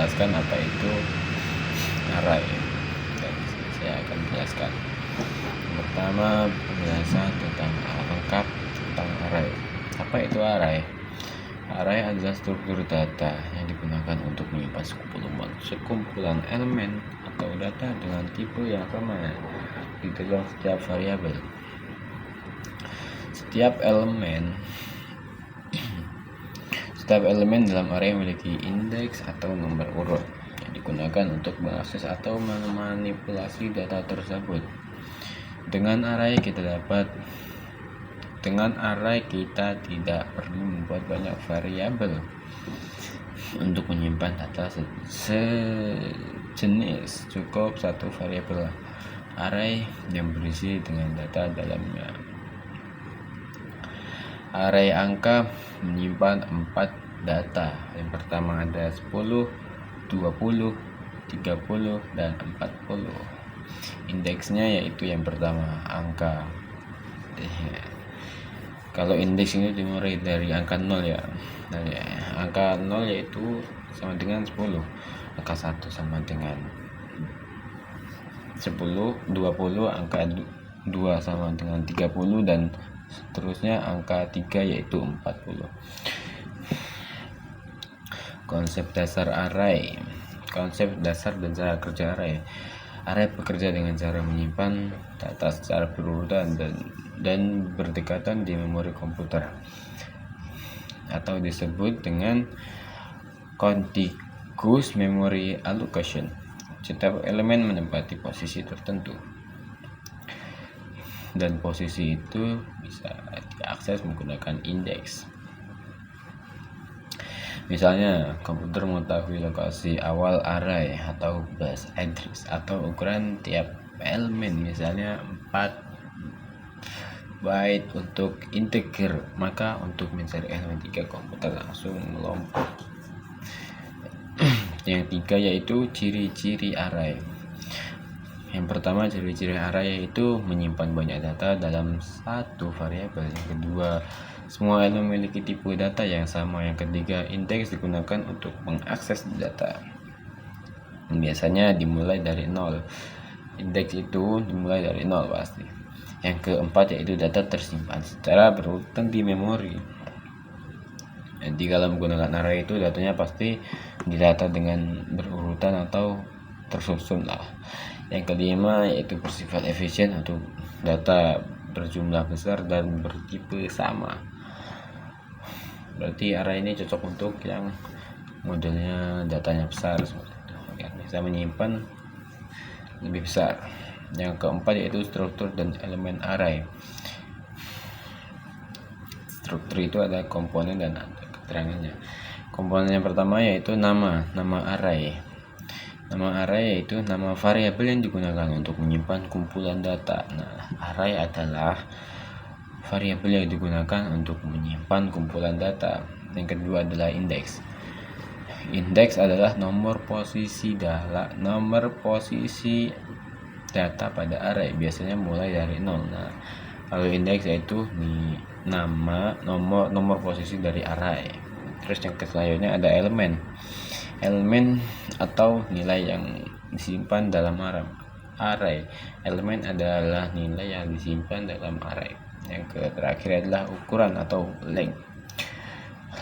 menjelaskan apa itu array. Dan saya akan menjelaskan. Pertama, penjelasan tentang lengkap tentang array. Apa itu array? Array adalah struktur data yang digunakan untuk menyimpan sekumpulan elemen atau data dengan tipe yang sama di dalam setiap variabel. Setiap elemen dalam array memiliki indeks atau nomor urut yang digunakan untuk mengakses atau memanipulasi data tersebut. Dengan array kita tidak perlu membuat banyak variabel untuk menyimpan data sejenis. Cukup satu variabel array yang berisi dengan data dalamnya. Array angka menyimpan 4 data. Yang pertama ada 10, 20, 30, dan 40. Indeksnya yaitu yang pertama angka. Kalau indeks ini dimulai dari angka 0 ya. Angka 0 yaitu sama dengan 10. Angka 1 sama dengan 10, 20, angka 2 sama dengan 30, dan seterusnya angka 3 yaitu 40. Konsep dasar array. Konsep dasar dan cara kerja array. Array bekerja dengan cara menyimpan data secara berurutan dan berdekatan di memori komputer, atau disebut dengan contiguous memory allocation. Setiap elemen menempati posisi tertentu, dan posisi itu bisa diakses menggunakan indeks. Misalnya, komputer mengetahui lokasi awal array atau base address atau ukuran tiap elemen, misalnya 4 byte untuk integer. Maka untuk mencari elemen 3, komputer langsung melompat. Yang 3 yaitu ciri-ciri array. Yang pertama, ciri-ciri array yaitu menyimpan banyak data dalam satu variabel. Yang kedua, semua elemen memiliki tipe data yang sama. Yang ketiga, indeks digunakan untuk mengakses data. Biasanya dimulai dari 0. Indeks itu dimulai dari 0 pasti. Yang keempat yaitu data tersimpan secara berurutan di memori. Jadi kalau menggunakan array itu datanya pasti didata dengan berurutan atau tersusun lah. Yang kelima yaitu bersifat efisien untuk data berjumlah besar dan bertipe sama. Berarti array ini cocok untuk yang modelnya datanya besar, yang bisa menyimpan lebih besar. Yang keempat yaitu struktur dan elemen array. Struktur itu ada komponen dan ada keterangannya. Komponen yang pertama yaitu nama array. Nama array yaitu nama variabel yang digunakan untuk menyimpan kumpulan data. Nah, array adalah variabel yang digunakan untuk menyimpan kumpulan data. Yang kedua adalah indeks. Indeks adalah nomor posisi data pada array, biasanya mulai dari 0. Nah, kalau indeks yaitu nomor posisi dari array. Terus yang selanjutnya ada elemen atau nilai yang disimpan dalam array. Elemen adalah nilai yang disimpan dalam array. Yang terakhir adalah ukuran atau length.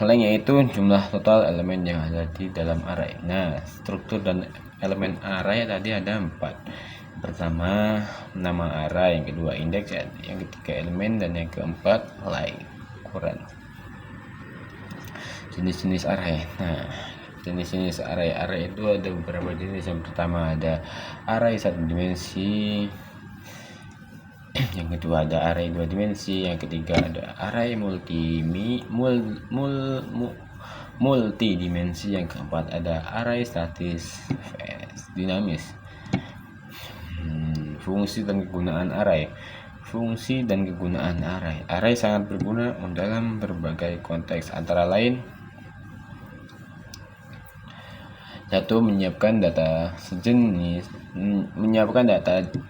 Length yaitu jumlah total elemen yang ada di dalam array. Nah, struktur dan elemen array tadi ada 4. Pertama, nama array. Yang kedua, indeks. Yang ketiga, elemen. Dan yang keempat, length, ukuran. Jenis-jenis array. Nah, jenis-jenis array itu ada beberapa jenis. Yang pertama ada array 1 dimensi. Yang kedua ada array 2 dimensi. Yang ketiga ada array multidimensi. Yang keempat ada array statis dinamis. Fungsi dan kegunaan array. Fungsi dan kegunaan array. Array sangat berguna dalam berbagai konteks, antara lain: 1. Menyiapkan data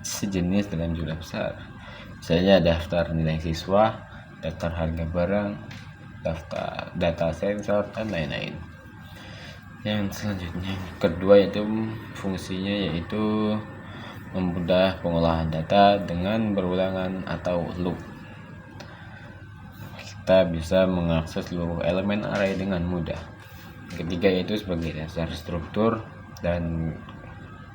sejenis dalam jumlah besar. Misalnya daftar nilai siswa, daftar harga barang, data sensor, dan lain-lain. Yang selanjutnya kedua yaitu fungsinya yaitu mempermudah pengolahan data dengan berulangan atau loop. Kita bisa mengakses seluruh elemen array dengan mudah. Ketiga yaitu sebagai dasar struktur dan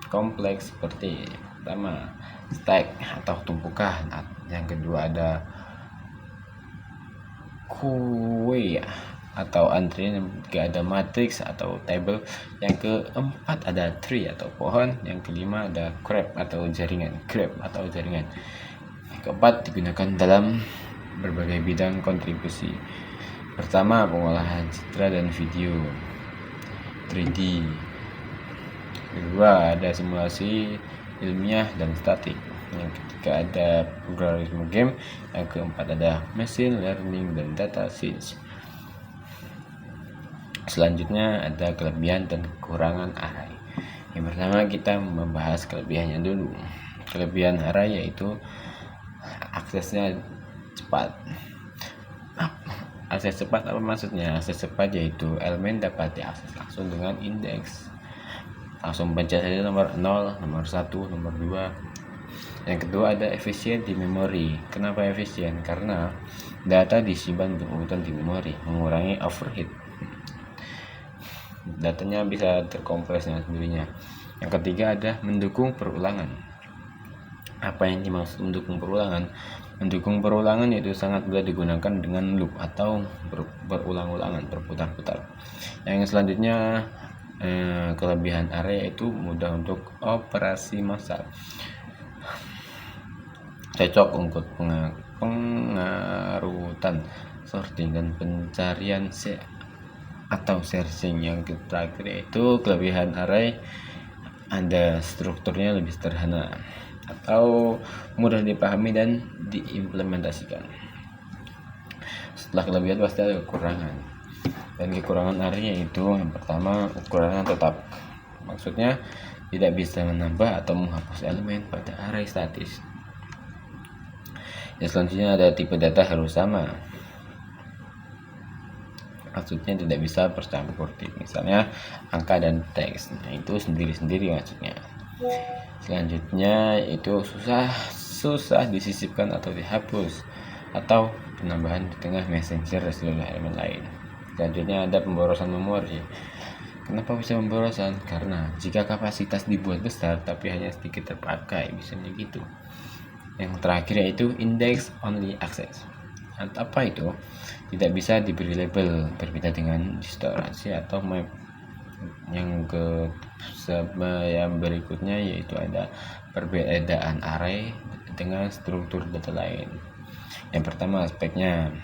kompleks seperti pertama stack atau tumpukan. Yang kedua ada queue atau antrian. Yang ketiga ada matrix atau table. Yang keempat ada tree atau pohon. Yang kelima ada graph atau jaringan. Yang keempat digunakan dalam berbagai bidang kontribusi. Pertama, pengolahan citra dan video 3D. Kedua, ada simulasi ilmiah dan statik. Yang ketiga ada algoritma game. Yang keempat ada machine learning dan data science. Selanjutnya ada kelebihan dan kekurangan array. Yang pertama kita membahas kelebihannya dulu. Kelebihan array yaitu aksesnya cepat. Akses cepat apa maksudnya? Akses cepat yaitu elemen dapat diakses langsung dengan indeks. Langsung pencet saja nomor 0, nomor 1, nomor 2. Yang kedua ada efisien di memori. Kenapa efisien? Karena data disimpan berurutan di memori, mengurangi overhead. Datanya bisa terkompres dengan sendirinya. Yang ketiga ada mendukung perulangan. Apa yang dimaksud mendukung perulangan? Mendukung perulangan yaitu sangat mudah digunakan dengan loop atau berulang-ulangan, berputar-putar. Yang selanjutnya kelebihan array yaitu mudah untuk operasi massal. Cocok untuk pengarutan, sorting dan pencarian atau searching. Yang terakhir yaitu kelebihan array ada strukturnya lebih sederhana atau mudah dipahami dan diimplementasikan. Setelah kelebihan pasti ada kekurangan. Dan kekurangan array yaitu yang pertama ukurannya tetap. Maksudnya tidak bisa menambah atau menghapus elemen pada array statis. Yang selanjutnya ada tipe data harus sama. Maksudnya tidak bisa bercampur tip, misalnya angka dan teks. Nah, itu sendiri-sendiri maksudnya. Selanjutnya itu susah disisipkan atau dihapus, atau penambahan di tengah messenger dan seluruh elemen lain. Selanjutnya ada pemborosan memori. Kenapa bisa pemborosan? Karena jika kapasitas dibuat besar tapi hanya sedikit terpakai, bisa begitu. Yang terakhir yaitu index only access. Apa itu? Tidak bisa diberi label, berbeda dengan distorsi atau map. Yang berikutnya yaitu ada perbedaan array dengan struktur data lain. Yang pertama aspeknya.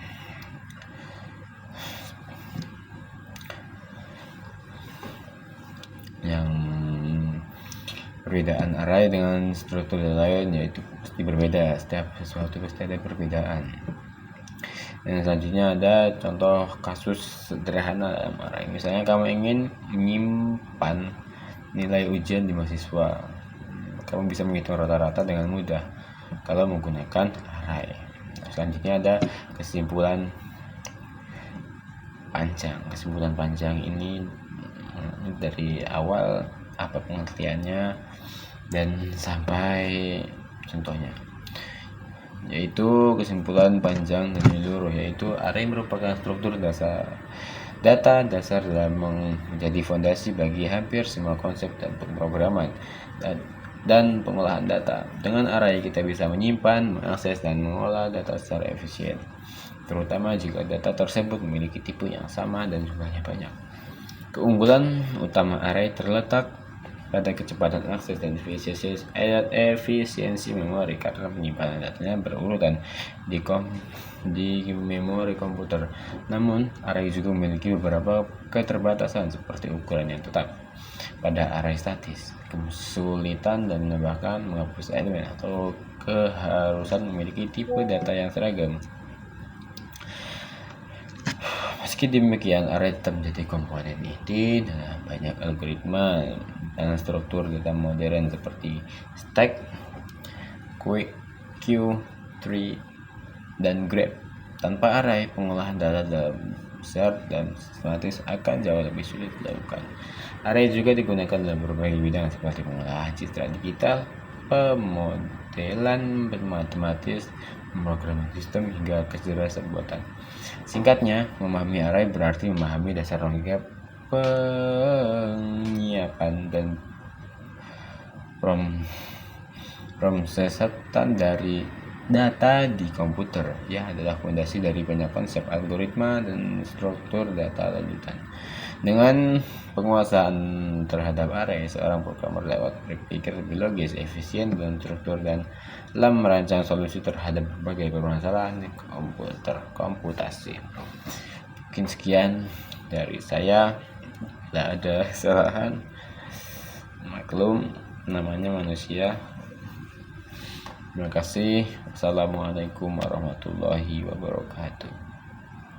Yang perbedaan array dengan struktur data lain yaitu pasti berbeda. Setiap sesuatu pasti ada perbedaan. Dan selanjutnya ada contoh kasus sederhana dalam array. Misalnya kamu ingin menyimpan nilai ujian di mahasiswa. Kamu bisa menghitung rata-rata dengan mudah kalau menggunakan array. Selanjutnya ada kesimpulan panjang. Kesimpulan panjang ini dari awal apa pengertiannya dan sampai contohnya, yaitu kesimpulan panjang dan menyeluruh. Yaitu array merupakan struktur data dasar dalam menjadi fondasi bagi hampir semua konsep dan pemrograman dan pengolahan data. Dengan array kita bisa menyimpan, mengakses dan mengolah data secara efisien, terutama jika data tersebut memiliki tipe yang sama dan jumlahnya banyak. Keunggulan utama array terletak pada kecepatan akses dan efisiensi memori karena penyimpanan datanya berurutan di memori komputer. Namun, array juga memiliki beberapa keterbatasan seperti ukuran yang tetap pada array statis, kesulitan dan bahkan menghapus elemen atau keharusan memiliki tipe data yang seragam. Meski demikian, array tetap menjadi komponen inti dalam banyak algoritma dan struktur data modern seperti stack, queue, tree, dan graph. Tanpa array, pengolahan data dalam besar dan sistematis akan jauh lebih sulit dilakukan. Array juga digunakan dalam berbagai bidang seperti pengolahan citra digital, pemodelan matematis, pemrograman sistem, hingga kecerdasan buatan. Singkatnya, memahami array berarti memahami dasar logika penyiapan dan pemrosesan dari data di komputer, ya, adalah fondasi dari banyak konsep, algoritma, dan struktur data lanjutan. Dengan penguasaan terhadap array, seorang programmer dapat berpikir lebih logis, efisien, dan struktur, dan dalam merancang solusi terhadap berbagai permasalahan di komputasi. Mungkin sekian dari saya. Tidak ada kesalahan, maklum, namanya manusia. Terima kasih. Assalamualaikum warahmatullahi wabarakatuh.